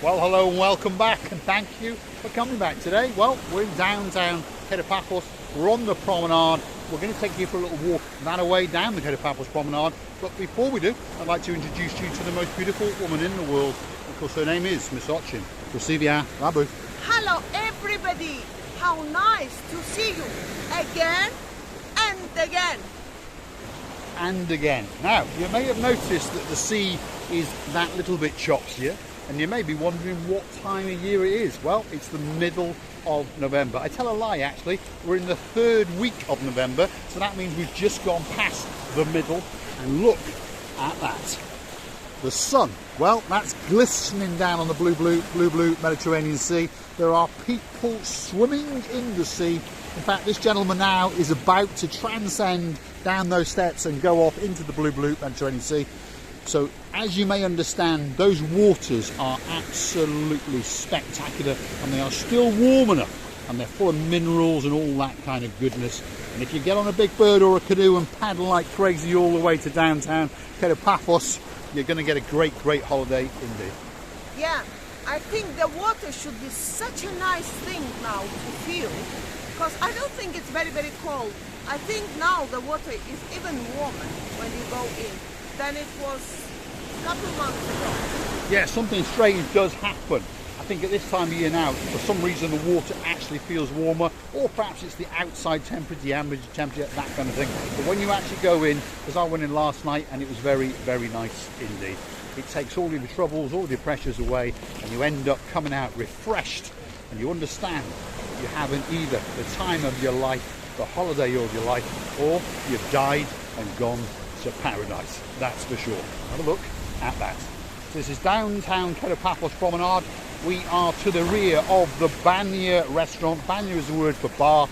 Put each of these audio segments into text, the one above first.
Well, hello and welcome back, and thank you for coming back today. Well, we're in downtown Paphos. We're on the promenade. We're going to take you for a little walk that way down the Paphos promenade. But before we do, I'd like to introduce you to the most beautiful woman in the world. Of course, her name is Miss Ochin. Prosivia Rabu. Hello, everybody. How nice to see you again and again. And again. Now, you may have noticed that the sea is that little bit chopsier, and you may be wondering what time of year it is. Well, it's the middle of November. I tell a lie, actually. We're in the third week of November, so that means we've just gone past the middle. And look at that. The sun, well, that's glistening down on the blue Mediterranean Sea. There are people swimming in the sea. In fact, this gentleman now is about to transcend down those steps and go off into the blue Mediterranean Sea. So, as you may understand, those waters are absolutely spectacular, and they are still warm enough, and they're full of minerals and all that kind of goodness. And if you get on a big bird or a canoe and paddle like crazy all the way to downtown Paphos, you're going to get a great holiday indeed. Yeah, I think the water should be such a nice thing now to feel, because I don't think it's very cold. I think now the water is even warmer when you go in than it was a couple months ago. Yeah, something strange does happen. I think at this time of year now, for some reason the water actually feels warmer, or perhaps it's the outside temperature, the ambient temperature, that kind of thing. But when you actually go in, as I went in last night, and it was very nice indeed. It takes all of your troubles, all of your pressures away, and you end up coming out refreshed, and you understand that you haven't either the time of your life, the holiday of your life, or you've died and gone to paradise. That's for sure. Have a look at that. So this is downtown Paphos promenade. We are to the rear of the Banya restaurant. Banya is the word for bath,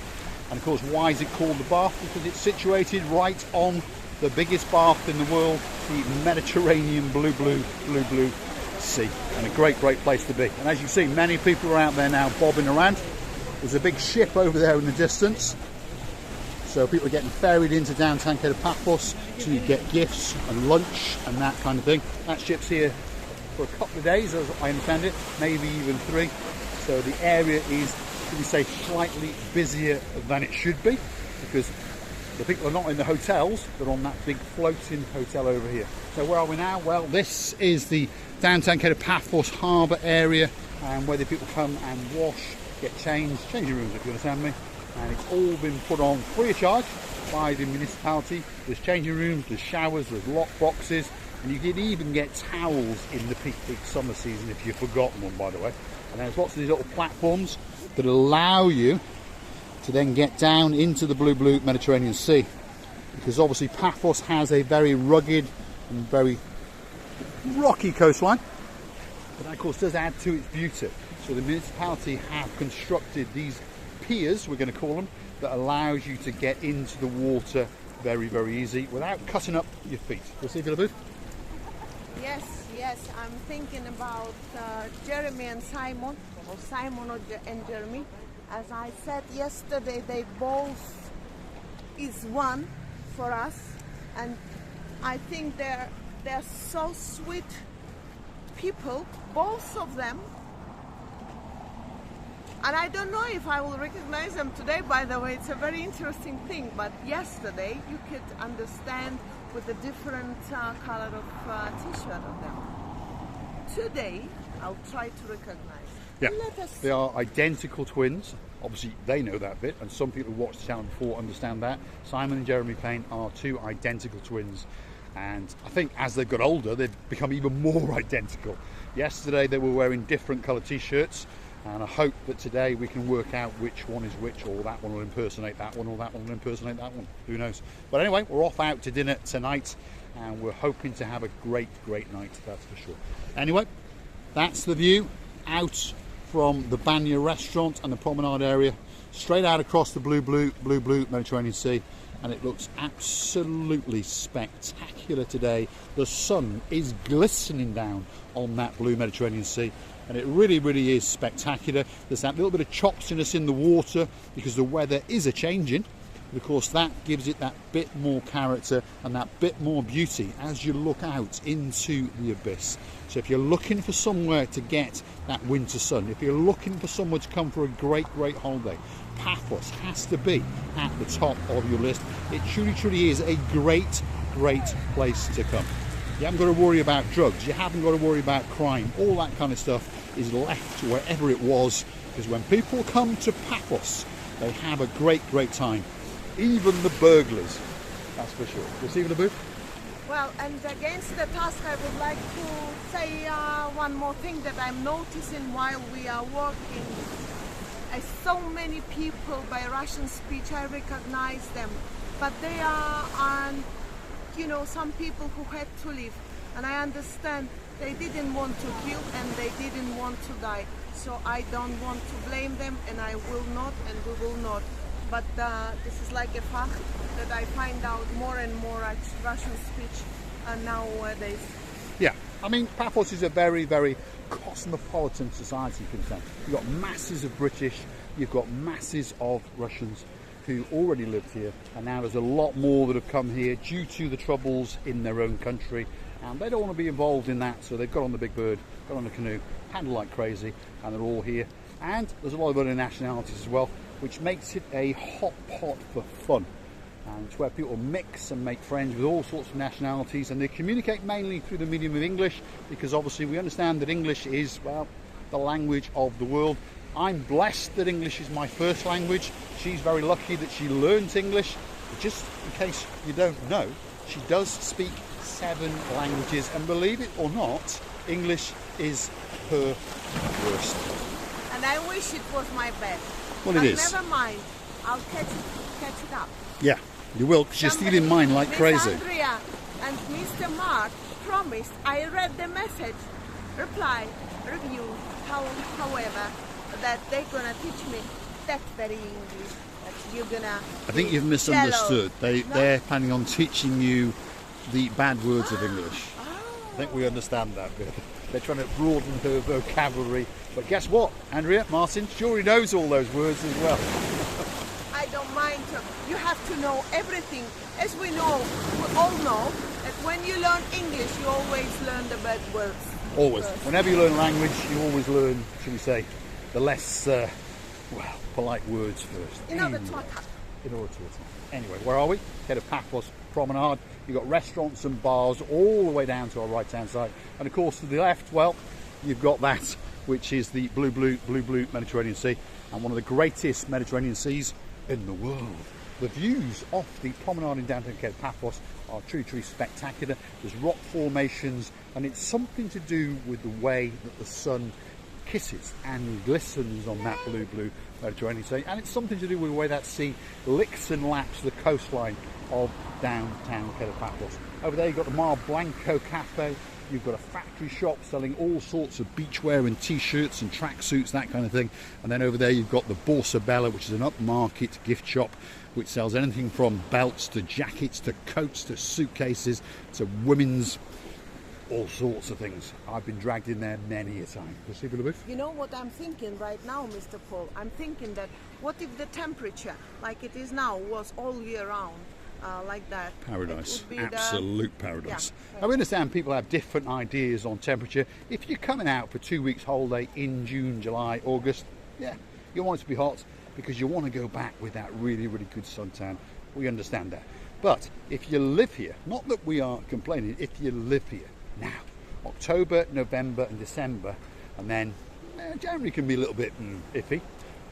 and of course, why is it called the bath? Because it's situated right on the biggest bath in the world, the Mediterranean blue sea, and a great place to be. And as you see, many people are out there now bobbing around. There's a big ship over there in the distance, so people are getting ferried into downtown Paphos to get gifts and lunch and that kind of thing. That ship's here for a couple of days, as I understand it, maybe even 3. So the area is, should we say, slightly busier than it should be, because the people are not in the hotels, they're on that big floating hotel over here. So where are we now? Well, this is the downtown Paphos harbour area, and where the people come and wash, get changing rooms, if you understand me. And it's all been put on free of charge by the municipality. There's changing rooms, there's showers, there's lock boxes, and you can even get towels in the peak summer season if you've forgotten one, by the way. And there's lots of these little platforms that allow you to then get down into the blue Mediterranean Sea, because obviously Paphos has a very rugged and very rocky coastline, but that of course does add to its beauty. So the municipality have constructed these piers, we're going to call them, that allows you to get into the water very easy without cutting up your feet. We'll see if you'll booth. Yes, I'm thinking about Jeremy and Simon, or Simon and Jeremy. As I said yesterday, they both is one for us, and I think they're so sweet people, both of them. And I don't know if I will recognize them today, by the way. It's a very interesting thing, but yesterday you could understand with the different color of t-shirt of them. Today, I'll try to recognize. Yeah, they are identical twins. Obviously, they know that bit, and some people who watched the channel before understand that. Simon and Jeremy Payne are 2 identical twins, and I think as they've got older, they've become even more identical. Yesterday, they were wearing different colour t-shirts, and I hope that today we can work out which one is which, or that one will impersonate that one, or that one will impersonate that one. Who knows? But anyway, we're off out to dinner tonight, and we're hoping to have a great night, that's for sure. Anyway, that's the view out from the Banya restaurant and the promenade area, straight out across the blue Mediterranean Sea, and it looks absolutely spectacular today. The sun is glistening down on that blue Mediterranean Sea, and it really is spectacular. There's that little bit of chopsiness in the water because the weather is a changing, But of course that gives it that bit more character and that bit more beauty as you look out into the abyss. So if you're looking for somewhere to get that winter sun, if you're looking for somewhere to come for a great holiday, Paphos has to be at the top of your list. It truly is a great place to come. You haven't got to worry about drugs, you haven't got to worry about crime, all that kind of stuff is left wherever it was, because when people come to Paphos, they have a great time. Even the burglars, that's for sure. Receive the booth? Well, and against the task, I would like to say one more thing that I'm noticing while we are working. So many people by Russian speech, I recognize them, but they are, you know, some people who had to leave, and I understand they didn't want to kill and they didn't want to die. So I don't want to blame them, and I will not, and we will not. But this is like a fact that I find out more and more Russian speech nowadays. Yeah, I mean, Paphos is a very cosmopolitan society. You've got masses of British, you've got masses of Russians who already lived here, and now there's a lot more that have come here due to the troubles in their own country, and they don't want to be involved in that, so they've got on the big bird, got on the canoe, paddled like crazy, and they're all here. And there's a lot of other nationalities as well, which makes it a hot pot for fun. And it's where people mix and make friends with all sorts of nationalities, and they communicate mainly through the medium of English, because obviously we understand that English is, well, the language of the world. I'm blessed that English is my first language. She's very lucky that she learnt English. But just in case you don't know, she does speak 7 languages, and believe it or not, English is her worst. And I wish it was my best. Well, it is. Never mind, I'll catch it up. Yeah, you will, because you're stealing mine like crazy. Miss Andrea and Mr. Mark promised. I read the message, reply, review, however, that they're gonna teach me that very English. That you're gonna. I think you've misunderstood. They're planning on teaching you the bad words of English. Oh. I think we understand that bit. They're trying to broaden her vocabulary. But guess what, Andrea, Martin, she already knows all those words as well. I don't mind. You have to know everything. As we all know, that when you learn English, you always learn the bad words. Always. First. Whenever you learn language, you always learn, shall we say, the less, polite words first. In order to attack. In order to attack. Anyway, where are we? Head of Paphos Promenade. You've got restaurants and bars all the way down to our right-hand side. And of course, to the left, well, you've got that, which is the blue Mediterranean Sea, and one of the greatest Mediterranean seas in the world. The views off the promenade in downtown Cape Paphos are truly spectacular. There's rock formations, and it's something to do with the way that the sun kisses and glistens on that blue Mediterranean Sea, and it's something to do with the way that sea licks and laps the coastline of downtown Cape Paphos. Over there you've got the Mar Blanco Cafe. You've got a factory shop selling all sorts of beachwear and t-shirts and tracksuits, that kind of thing. And then over there you've got the Borsa Bella, which is an upmarket gift shop which sells anything from belts to jackets to coats to suitcases to women's, all sorts of things. I've been dragged in there many a time. You know what I'm thinking right now, Mr. Paul? I'm thinking that what if the temperature, like it is now, was all year round? Like that. Paradise, absolute paradise. Yeah. I understand people have different ideas on temperature. If you're coming out for 2 weeks holiday in June, July, August, yeah, you want it to be hot because you want to go back with that really good suntan. We understand that. But if you live here, not that we are complaining, if you live here now, October, November and December, and then January can be a little bit iffy,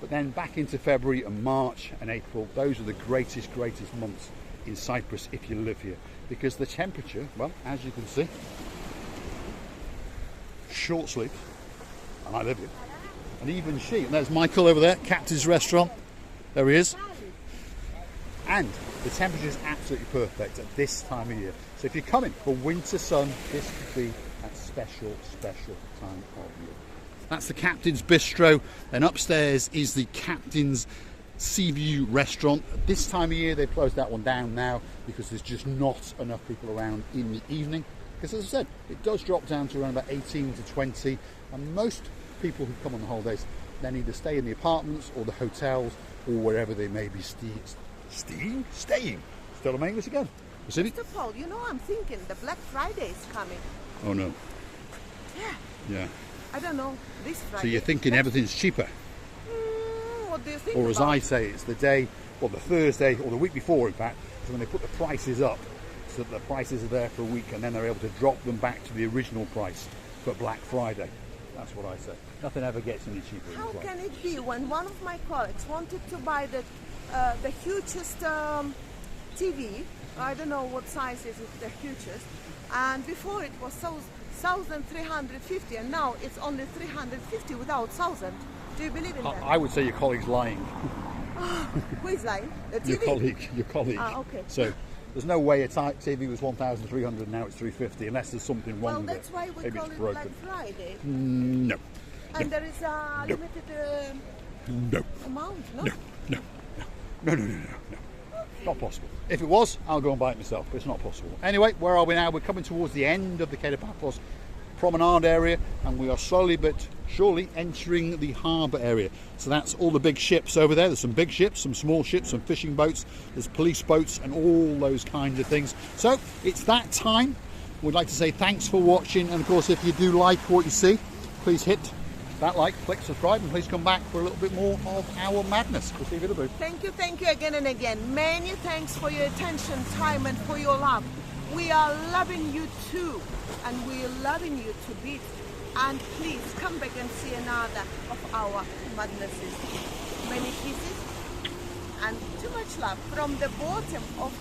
but then back into February and March and April, those are the greatest months in Cyprus if you live here, because the temperature, well, as you can see, short sleeve, and I live here, and even she, and there's Michael over there, Captain's Restaurant, there he is, and the temperature is absolutely perfect at this time of year. So if you're coming for winter sun, this could be that special time of year. That's the Captain's Bistro, and upstairs is the Captain's Seaview Restaurant. At this time of year they've closed that one down now because there's just not enough people around in the evening, because as I said, it does drop down to around about 18 to 20, and most people who come on the holidays then either stay in the apartments or the hotels or wherever they may be Staying? Still in English again. Pacific? Mr. Paul, you know, I'm thinking the Black Friday is coming. Oh no. Yeah. Yeah. I don't know, this Friday. So you're thinking everything's cheaper? What do you think Or as about? I say, it's the day, or the Thursday, or the week before in fact, is when they put the prices up, so that the prices are there for a week and then they're able to drop them back to the original price for Black Friday. That's what I say. Nothing ever gets any cheaper. How can it be when one of my colleagues wanted to buy the hugest TV, I don't know what size is it, the hugest, and before it was 1,350 and now it's only 350 without 1,000. Do you believe in that? I would say your colleague's lying. Who is lying? The TV? Your colleague. Ah, okay. So there's no way a TV was 1,300 now it's 350 unless there's something wrong Well, with that's it. why we Maybe call it's it broken. Black Friday. No. And there is a limited No. amount, no? No. Not possible. If it was, I'll go and buy it myself, but it's not possible. Anyway, where are we now? We're coming towards the end of the Paphos promenade area, and we are slowly but surely entering the harbour area. So that's all the big ships over there. There's some big ships, some small ships, some fishing boats, there's police boats and all those kinds of things. So it's that time. We'd like to say thanks for watching, and of course if you do like what you see, please hit that like, click subscribe, and please come back for a little bit more of our madness. We'll see you in a bit. Thank you again and again. Many thanks for your attention, time, and for your love. We are loving you too, and we are loving you to bits. And please come back and see another of our madnesses. Many kisses and too much love from the bottom of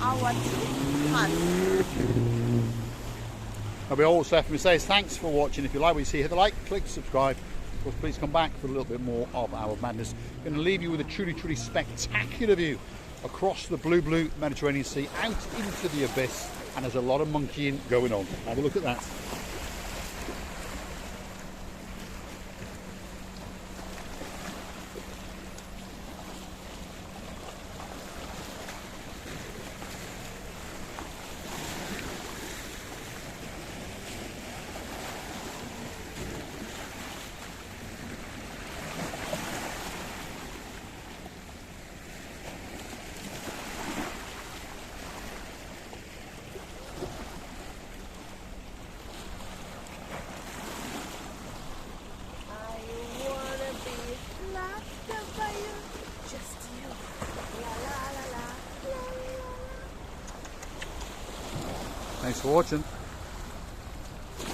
our two hearts. I'll be all left me says thanks for watching. If you like what you see, hit the like, click subscribe. Of course, please come back for a little bit more of our madness. I'm going to leave you with a truly spectacular view across the blue Mediterranean Sea, out into the abyss, and there's a lot of monkeying going on. Have a look at that. Thanks for watching.